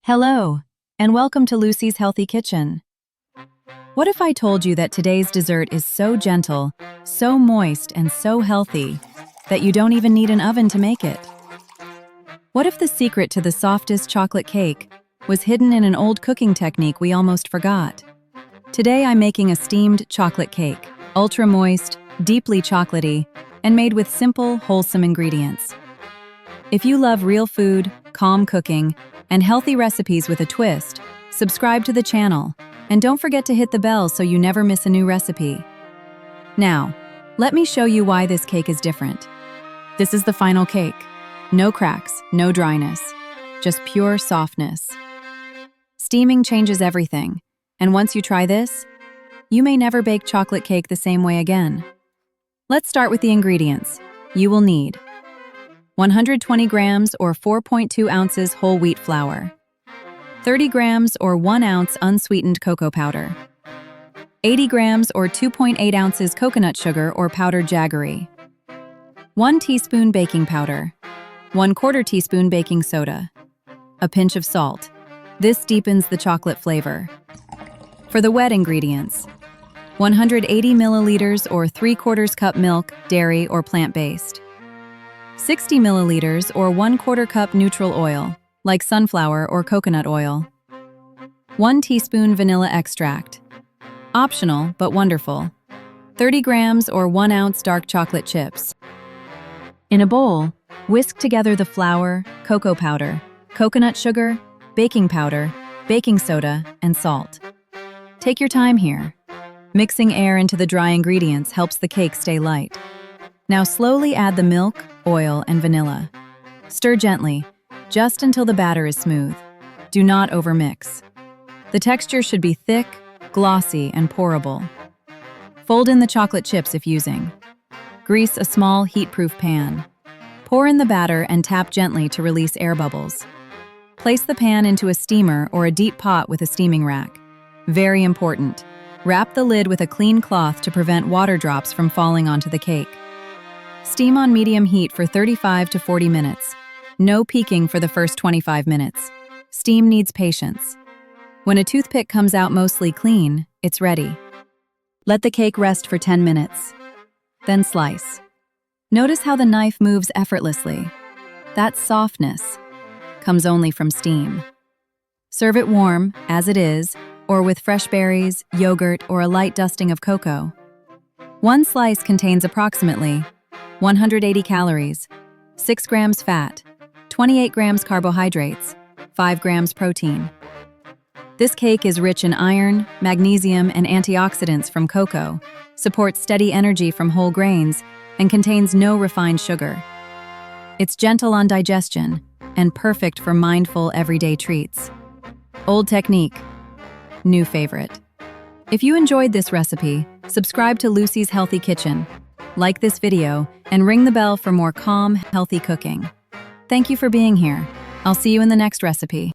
Hello, and welcome to Lucy's Healthy Kitchen. What if I told you that today's dessert is so gentle, so moist, and so healthy that you don't even need an oven to make it? What if the secret to the softest chocolate cake was hidden in an old cooking technique we almost forgot? Today I'm making a steamed chocolate cake, ultra moist, deeply chocolatey, and made with simple, wholesome ingredients. If you love real food, calm cooking, and healthy recipes with a twist, subscribe to the channel, and don't forget to hit the bell so you never miss a new recipe. Now, let me show you why this cake is different. This is the final cake. No cracks, no dryness, just pure softness. Steaming changes everything, and once you try this, you may never bake chocolate cake the same way again. Let's start with the ingredients. You will need 120 grams or 4.2 ounces whole wheat flour, 30 grams or 1 ounce unsweetened cocoa powder, 80 grams or 2.8 ounces coconut sugar or powdered jaggery, 1 teaspoon baking powder, 1/4 teaspoon baking soda, a pinch of salt. This deepens the chocolate flavor. For the wet ingredients, 180 milliliters or 3/4 cup milk, dairy or plant-based, 60 milliliters or 1/4 cup neutral oil, like sunflower or coconut oil, 1 teaspoon vanilla extract, optional but wonderful, 30 grams or 1 ounce dark chocolate chips. In a bowl, whisk together the flour, cocoa powder, coconut sugar, baking powder, baking soda, and salt. Take your time here. Mixing air into the dry ingredients helps the cake stay light. Now slowly add the milk, oil, and vanilla. Stir gently, just until the batter is smooth. Do not overmix. The texture should be thick, glossy, and pourable. Fold in the chocolate chips if using. Grease a small heat-proof pan. Pour in the batter and tap gently to release air bubbles. Place the pan into a steamer or a deep pot with a steaming rack. Very important. Wrap the lid with a clean cloth to prevent water drops from falling onto the cake. Steam on medium heat for 35 to 40 minutes. No peeking for the first 25 minutes. Steam needs patience. When a toothpick comes out mostly clean, it's ready. Let the cake rest for 10 minutes. Then slice. Notice how the knife moves effortlessly. That softness comes only from steam. Serve it warm, as it is, or with fresh berries, yogurt, or a light dusting of cocoa. One slice contains approximately 180 calories, 6 grams fat, 28 grams carbohydrates, 5 grams protein. This cake is rich in iron, magnesium, and antioxidants from cocoa, supports steady energy from whole grains, and contains no refined sugar. It's gentle on digestion and perfect for mindful everyday treats. Old technique, new favorite. If you enjoyed this recipe, subscribe to Lucy's Healthy Kitchen. Like this video, and ring the bell for more calm, healthy cooking. Thank you for being here. I'll see you in the next recipe.